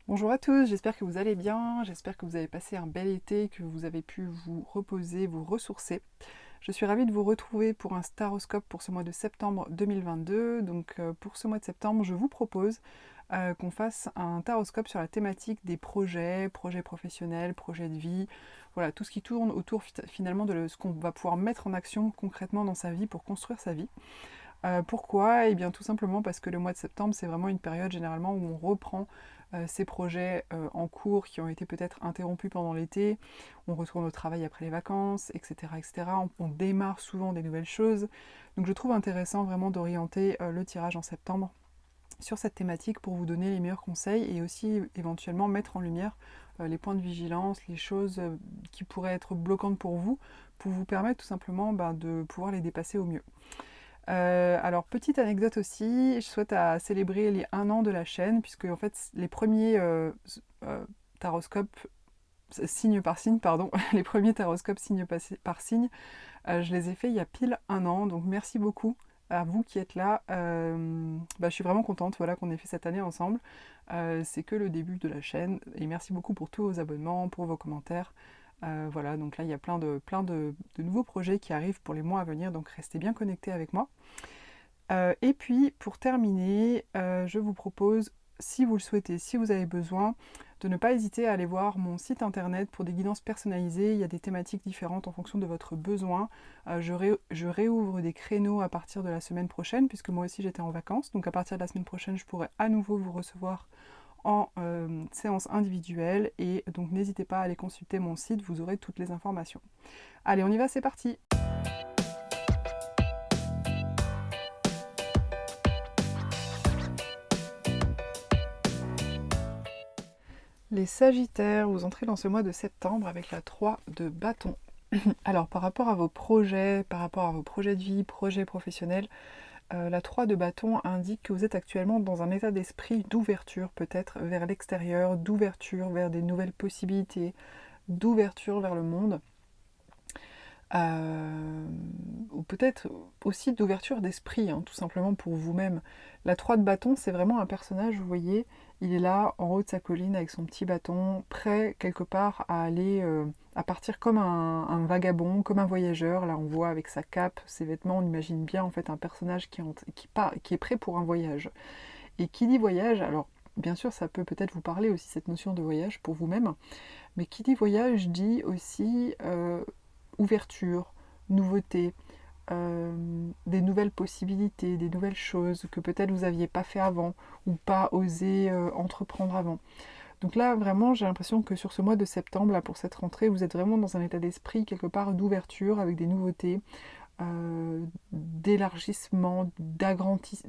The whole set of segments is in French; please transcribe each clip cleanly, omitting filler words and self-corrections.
Bonjour à tous, j'espère que vous allez bien, j'espère que vous avez passé un bel été, que vous avez pu vous reposer, vous ressourcer. Je suis ravie de vous retrouver pour un staroscope pour ce mois de septembre 2022. Donc pour ce mois de septembre, je vous propose qu'on fasse un taroscope sur la thématique des projets professionnels, projets de vie, voilà, tout ce qui tourne autour finalement de ce qu'on va pouvoir mettre en action concrètement dans sa vie pour construire sa vie. Pourquoi? Eh bien tout simplement parce que le mois de septembre, c'est vraiment une période généralement où on reprend ces projets en cours qui ont été peut-être interrompus pendant l'été, on retourne au travail après les vacances, etc. etc. On démarre souvent des nouvelles choses. Donc je trouve intéressant vraiment d'orienter le tirage en septembre sur cette thématique pour vous donner les meilleurs conseils et aussi éventuellement mettre en lumière les points de vigilance, les choses qui pourraient être bloquantes pour vous permettre tout simplement de pouvoir les dépasser au mieux. Alors, petite anecdote aussi, je souhaite à célébrer les 1 an de la chaîne, puisque en fait, les premiers taroscopes, signe par signe, pardon, les premiers taroscopes signe par signe, je les ai faits il y a pile 1 an, donc merci beaucoup à vous qui êtes là. Je suis vraiment contente voilà, qu'on ait fait cette année ensemble. C'est que le début de la chaîne, et merci beaucoup pour tous vos abonnements, pour vos commentaires. Voilà, donc là il y a plein de nouveaux projets qui arrivent pour les mois à venir, donc restez bien connectés avec moi. Et puis pour terminer, je vous propose, si vous le souhaitez, si vous avez besoin, de ne pas hésiter à aller voir mon site internet pour des guidances personnalisées. Il y a des thématiques différentes en fonction de votre besoin. Je réouvre des créneaux à partir de la semaine prochaine, puisque moi aussi j'étais en vacances. Donc à partir de la semaine prochaine, je pourrai à nouveau vous recevoir en séance individuelle. Et donc n'hésitez pas à aller consulter mon site, vous aurez toutes les informations. Allez, on y va, c'est parti! Les Sagittaires, vous entrez dans ce mois de septembre avec la 3 de bâton. Alors par rapport à vos projets, par rapport à vos projets de vie, projets professionnels, la 3 de bâton indique que vous êtes actuellement dans un état d'esprit d'ouverture peut-être vers l'extérieur, d'ouverture vers des nouvelles possibilités, d'ouverture vers le monde. Ou peut-être aussi d'ouverture d'esprit, hein, tout simplement pour vous-même. La 3 de bâton, c'est vraiment un personnage, vous voyez, il est là en haut de sa colline avec son petit bâton, prêt quelque part à aller, à partir comme un vagabond, comme un voyageur. Là on voit avec sa cape, ses vêtements, on imagine bien en fait un personnage qui est prêt pour un voyage. Et qui dit voyage, alors bien sûr ça peut peut-être vous parler aussi cette notion de voyage pour vous-même, mais qui dit voyage dit aussi ouverture, nouveauté, des nouvelles possibilités, des nouvelles choses que peut-être vous n'aviez pas fait avant ou pas osé entreprendre avant. Donc là, vraiment, j'ai l'impression que sur ce mois de septembre, là, pour cette rentrée, vous êtes vraiment dans un état d'esprit quelque part d'ouverture avec des nouveautés, d'élargissement, d'agrandissement,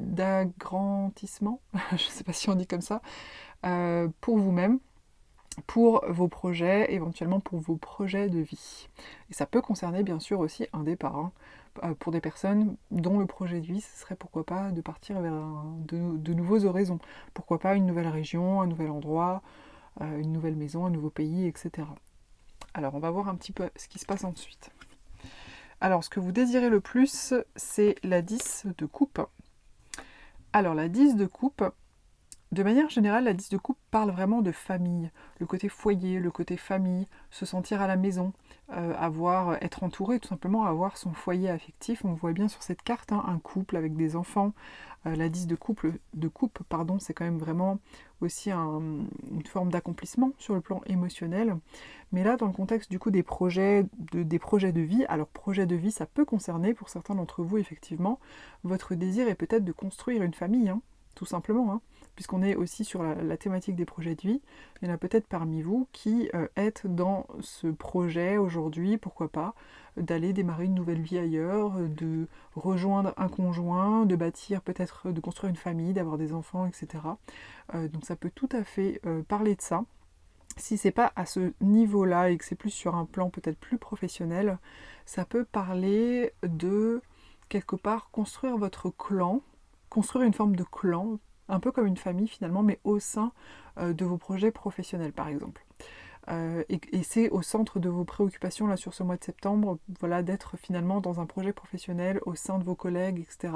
je ne sais pas si on dit comme ça, pour vous-même, pour vos projets, éventuellement pour vos projets de vie. Et ça peut concerner bien sûr aussi un départ, hein, pour des personnes dont le projet de vie, ce serait pourquoi pas de partir vers de nouveaux horizons. Pourquoi pas une nouvelle région, un nouvel endroit, une nouvelle maison, un nouveau pays, etc. Alors on va voir un petit peu ce qui se passe ensuite. Alors ce que vous désirez le plus, c'est la 10 de coupe. Alors la 10 de coupe, de manière générale, la 10 de coupe parle vraiment de famille, le côté foyer, le côté famille, se sentir à la maison, être entouré, tout simplement avoir son foyer affectif. On voit bien sur cette carte hein, un couple avec des enfants. La 10 de coupe, pardon, c'est quand même vraiment aussi une forme d'accomplissement sur le plan émotionnel. Mais là, dans le contexte du coup des projets de vie, alors projet de vie, ça peut concerner pour certains d'entre vous effectivement, votre désir est peut-être de construire une famille, hein, tout simplement. Hein, puisqu'on est aussi sur la thématique des projets de vie, il y en a peut-être parmi vous qui êtes dans ce projet aujourd'hui, pourquoi pas, d'aller démarrer une nouvelle vie ailleurs, de rejoindre un conjoint, de bâtir peut-être, de construire une famille, d'avoir des enfants, etc. Donc ça peut tout à fait parler de ça. Si c'est pas à ce niveau-là et que c'est plus sur un plan peut-être plus professionnel, ça peut parler de quelque part construire votre clan, construire une forme de clan, un peu comme une famille finalement, mais au sein de vos projets professionnels par exemple. Et c'est au centre de vos préoccupations là sur ce mois de septembre, voilà, d'être finalement dans un projet professionnel au sein de vos collègues, etc.,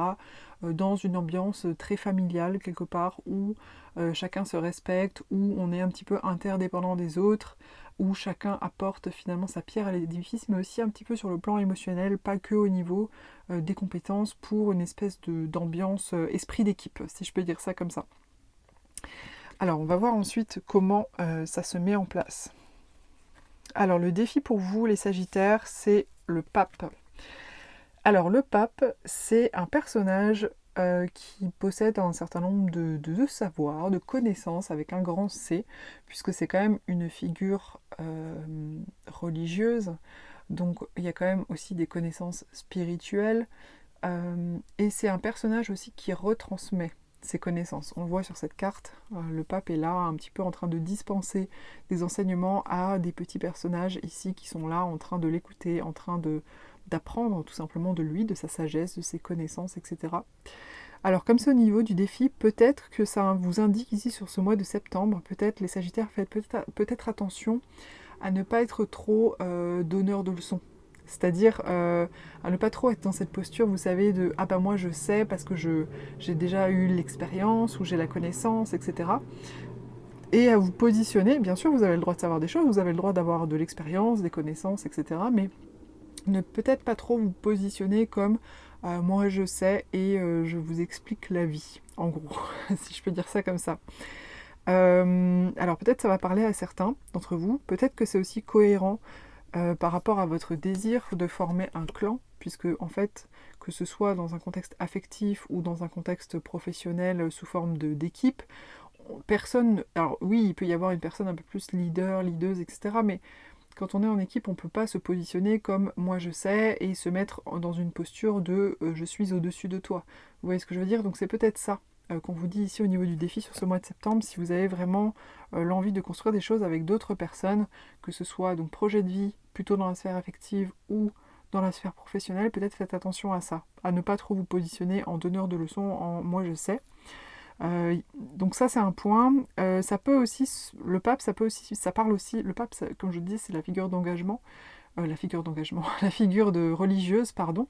dans une ambiance très familiale quelque part, où chacun se respecte, où on est un petit peu interdépendant des autres, où chacun apporte finalement sa pierre à l'édifice, mais aussi un petit peu sur le plan émotionnel, pas que au niveau des compétences, pour une espèce d'ambiance esprit d'équipe, si je peux dire ça comme ça. Alors on va voir ensuite comment ça se met en place. Alors le défi pour vous les Sagittaires, c'est le pape. Alors le pape, c'est un personnage qui possède un certain nombre de savoirs, de connaissances avec un grand C, puisque c'est quand même une figure religieuse, donc il y a quand même aussi des connaissances spirituelles, et c'est un personnage aussi qui retransmet ses connaissances. On le voit sur cette carte, le pape est là un petit peu en train de dispenser des enseignements à des petits personnages ici qui sont là en train de l'écouter, en train d'apprendre tout simplement de lui, de sa sagesse, de ses connaissances, etc. Alors comme c'est au niveau du défi, peut-être que ça vous indique ici sur ce mois de septembre, peut-être les Sagittaires, faites peut-être attention à ne pas être trop donneur de leçons. C'est-à-dire à ne pas trop être dans cette posture, vous savez, de « ah bah moi je sais parce que j'ai déjà eu l'expérience ou j'ai la connaissance, etc. » Et à vous positionner, bien sûr vous avez le droit de savoir des choses, vous avez le droit d'avoir de l'expérience, des connaissances, etc. Mais ne peut-être pas trop vous positionner comme moi je sais et je vous explique la vie, en gros, si je peux dire ça comme ça. Alors peut-être ça va parler à certains d'entre vous, peut-être que c'est aussi cohérent par rapport à votre désir de former un clan, puisque en fait, que ce soit dans un contexte affectif ou dans un contexte professionnel sous forme d'équipe, personne... Alors oui, il peut y avoir une personne un peu plus leader, leaduse, etc., mais quand on est en équipe, on ne peut pas se positionner comme moi je sais et se mettre dans une posture de je suis au-dessus de toi. Vous voyez ce que je veux dire? Donc c'est peut-être ça qu'on vous dit ici au niveau du défi sur ce mois de septembre, si vous avez vraiment l'envie de construire des choses avec d'autres personnes, que ce soit donc projet de vie plutôt dans la sphère affective ou dans la sphère professionnelle, peut-être faites attention à ça, à ne pas trop vous positionner en donneur de leçons, en moi je sais. Donc ça c'est un point. Ça peut aussi, le pape, ça parle aussi, le pape, comme je dis, c'est la figure d'engagement, la figure de religieuse, pardon.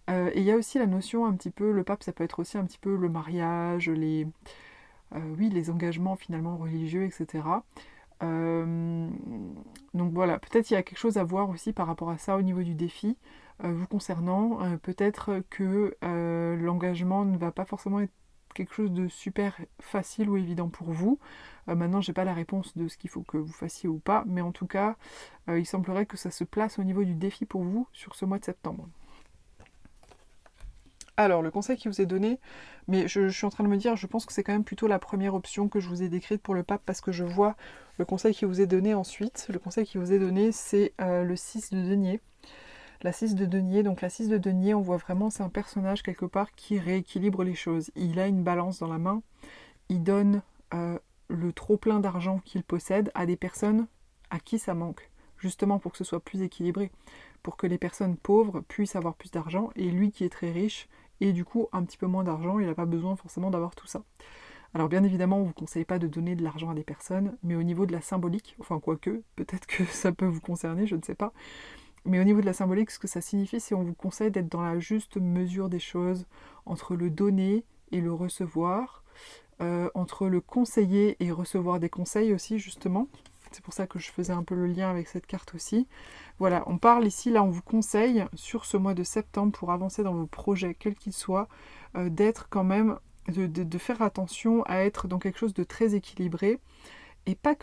Et il y a aussi la notion un petit peu, le pape, ça peut être aussi un petit peu le mariage, oui, les engagements finalement religieux, etc. Donc voilà, peut-être il y a quelque chose à voir aussi par rapport à ça au niveau du défi vous concernant. Peut-être que l'engagement ne va pas forcément être quelque chose de super facile ou évident pour vous. Maintenant, j'ai pas la réponse de ce qu'il faut que vous fassiez ou pas, mais en tout cas, il semblerait que ça se place au niveau du défi pour vous sur ce mois de septembre. Alors, le conseil qui vous est donné, mais je suis en train de me dire, je pense que c'est quand même plutôt la première option que je vous ai décrite pour le pape, parce que je vois le conseil qui vous est donné ensuite. Le conseil qui vous est donné, c'est le 6 de denier. La 6 de denier, donc la 6 de denier, on voit vraiment, c'est un personnage quelque part qui rééquilibre les choses. Il a une balance dans la main, il donne le trop-plein d'argent qu'il possède à des personnes à qui ça manque, justement pour que ce soit plus équilibré, pour que les personnes pauvres puissent avoir plus d'argent, et lui qui est très riche, et du coup un petit peu moins d'argent, il n'a pas besoin forcément d'avoir tout ça. Alors bien évidemment, on ne vous conseille pas de donner de l'argent à des personnes, mais au niveau de la symbolique, enfin quoique, peut-être que ça peut vous concerner, je ne sais pas, mais au niveau de la symbolique, ce que ça signifie, c'est qu'on vous conseille d'être dans la juste mesure des choses, entre le donner et le recevoir, entre le conseiller et recevoir des conseils aussi, justement. C'est pour ça que je faisais un peu le lien avec cette carte aussi. Voilà, on parle ici, là on vous conseille, sur ce mois de septembre, pour avancer dans vos projets, quels qu'ils soient, d'être quand même, de faire attention à être dans quelque chose de très équilibré, et pas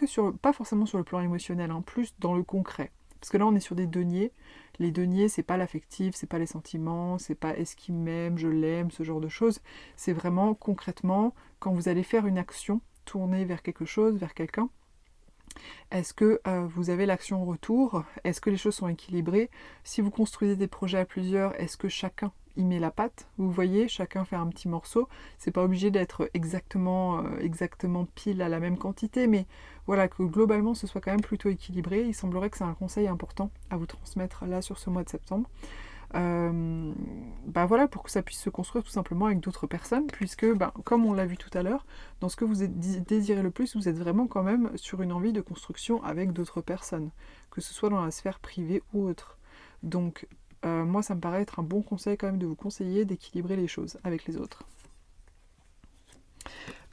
forcément sur le plan émotionnel, hein, plus dans le concret. Parce que là, on est sur des deniers. Les deniers, c'est pas l'affectif, c'est pas les sentiments, c'est pas est-ce qu'il m'aime, je l'aime, ce genre de choses. C'est vraiment concrètement, quand vous allez faire une action, tourner vers quelque chose, vers quelqu'un, est-ce que vous avez l'action en retour? Est-ce que les choses sont équilibrées? Si vous construisez des projets à plusieurs, est-ce que chacun y met la patte? Vous voyez, chacun fait un petit morceau. C'est pas obligé d'être exactement pile à la même quantité, mais voilà, que globalement ce soit quand même plutôt équilibré. Il semblerait que c'est un conseil important à vous transmettre là sur ce mois de septembre. Bah voilà, pour que ça puisse se construire tout simplement avec d'autres personnes, puisque comme on l'a vu tout à l'heure, dans ce que vous désirez le plus, vous êtes vraiment quand même sur une envie de construction avec d'autres personnes, que ce soit dans la sphère privée ou autre. Donc moi ça me paraît être un bon conseil quand même de vous conseiller d'équilibrer les choses avec les autres.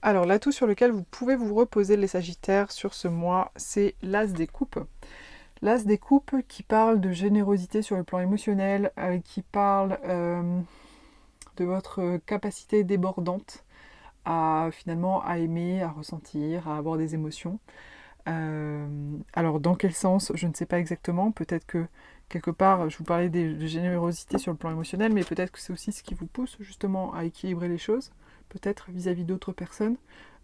Alors l'atout sur lequel vous pouvez vous reposer les Sagittaires sur ce mois, c'est l'As des coupes. L'As des coupes qui parle de générosité sur le plan émotionnel, qui parle de votre capacité débordante à finalement à aimer, à ressentir, à avoir des émotions. Alors dans quel sens, je ne sais pas exactement, peut-être que quelque part, je vous parlais de générosité sur le plan émotionnel, mais peut-être que c'est aussi ce qui vous pousse justement à équilibrer les choses, peut-être vis-à-vis d'autres personnes.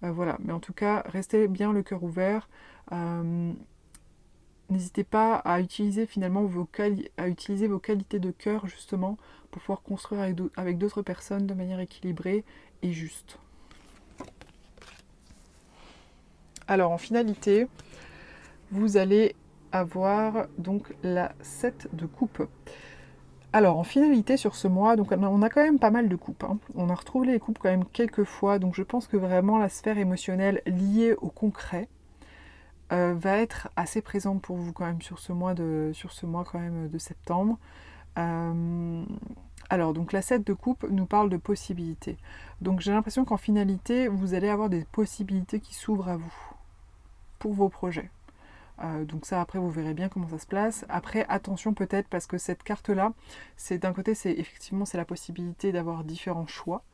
Voilà, mais en tout cas, restez bien le cœur ouvert. N'hésitez pas à utiliser finalement vos qualités de cœur justement pour pouvoir construire avec d'autres personnes de manière équilibrée et juste. Alors en finalité, vous allez avoir donc la 7 de coupe. Alors en finalité sur ce mois, donc on a quand même pas mal de coupes. On a retrouvé les coupes quand même quelques fois, donc je pense que vraiment la sphère émotionnelle liée au concret va être assez présente pour vous quand même sur ce mois quand même de septembre. Alors donc la 7 de coupe nous parle de possibilités. Donc j'ai l'impression qu'en finalité, vous allez avoir des possibilités qui s'ouvrent à vous pour vos projets. Donc ça après vous verrez bien comment ça se place. Après attention peut-être parce que cette carte là, c'est d'un côté c'est effectivement c'est la possibilité d'avoir différents choix,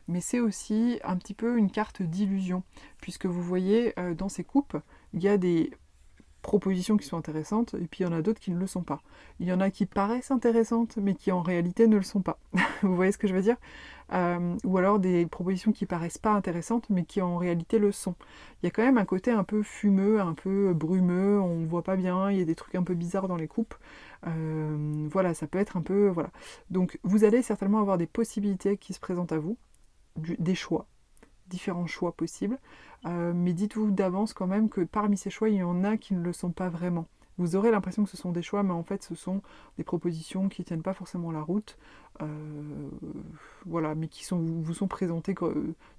mais c'est aussi un petit peu une carte d'illusion, puisque vous voyez dans ces coupes, il y a des propositions qui sont intéressantes, et puis il y en a d'autres qui ne le sont pas. Il y en a qui paraissent intéressantes, mais qui en réalité ne le sont pas. Vous voyez ce que je veux dire ? Ou alors des propositions qui paraissent pas intéressantes, mais qui en réalité le sont. Il y a quand même un côté un peu fumeux, un peu brumeux, on voit pas bien, il y a des trucs un peu bizarres dans les coupes. Voilà, ça peut être un peu... Voilà. Donc vous allez certainement avoir des possibilités qui se présentent à vous, des choix, différents choix possibles, mais dites-vous d'avance quand même que parmi ces choix, il y en a qui ne le sont pas vraiment. Vous aurez l'impression que ce sont des choix, mais en fait ce sont des propositions qui ne tiennent pas forcément la route, voilà, mais qui vous sont présentées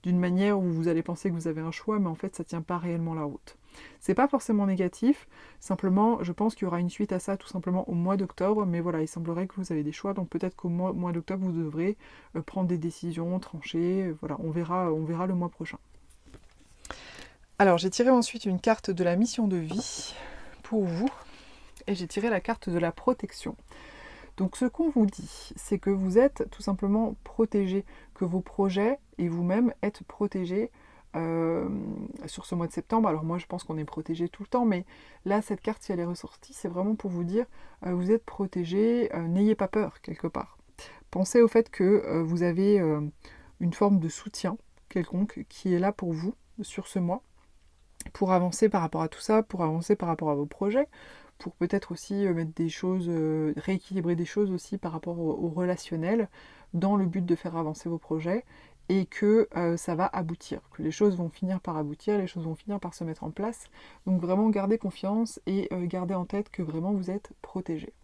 d'une manière où vous allez penser que vous avez un choix, mais en fait ça ne tient pas réellement la route. C'est pas forcément négatif, simplement je pense qu'il y aura une suite à ça tout simplement au mois d'octobre, mais voilà, il semblerait que vous avez des choix, donc peut-être qu'au mois d'octobre vous devrez prendre des décisions, trancher, voilà, on verra le mois prochain. Alors j'ai tiré ensuite une carte de la mission de vie pour vous, et j'ai tiré la carte de la protection. Donc ce qu'on vous dit, c'est que vous êtes tout simplement protégé, que vos projets et vous-même êtes protégés sur ce mois de septembre. Alors moi je pense qu'on est protégé tout le temps, mais là cette carte si elle est ressortie, c'est vraiment pour vous dire vous êtes protégé, n'ayez pas peur quelque part. Pensez au fait que vous avez une forme de soutien quelconque qui est là pour vous sur ce mois, pour avancer par rapport à tout ça, pour avancer par rapport à vos projets, pour peut-être aussi mettre des choses, rééquilibrer des choses aussi par rapport au relationnel, dans le but de faire avancer vos projets, et que ça va aboutir, que les choses vont finir par aboutir, les choses vont finir par se mettre en place. Donc vraiment gardez confiance et gardez en tête que vraiment vous êtes protégés.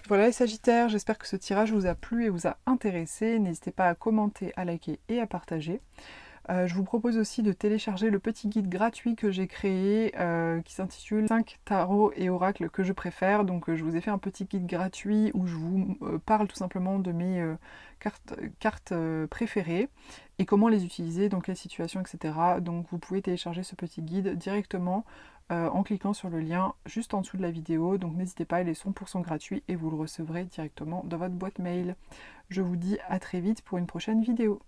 Voilà les Sagittaires, j'espère que ce tirage vous a plu et vous a intéressé. N'hésitez pas à commenter, à liker et à partager. Je vous propose aussi de télécharger le petit guide gratuit que j'ai créé qui s'intitule 5 tarots et oracles que je préfère. Donc je vous ai fait un petit guide gratuit où je vous parle tout simplement de mes cartes préférées et comment les utiliser, dans quelles situations, etc. Donc vous pouvez télécharger ce petit guide directement en cliquant sur le lien juste en dessous de la vidéo. Donc n'hésitez pas, il est 100% gratuit et vous le recevrez directement dans votre boîte mail. Je vous dis à très vite pour une prochaine vidéo.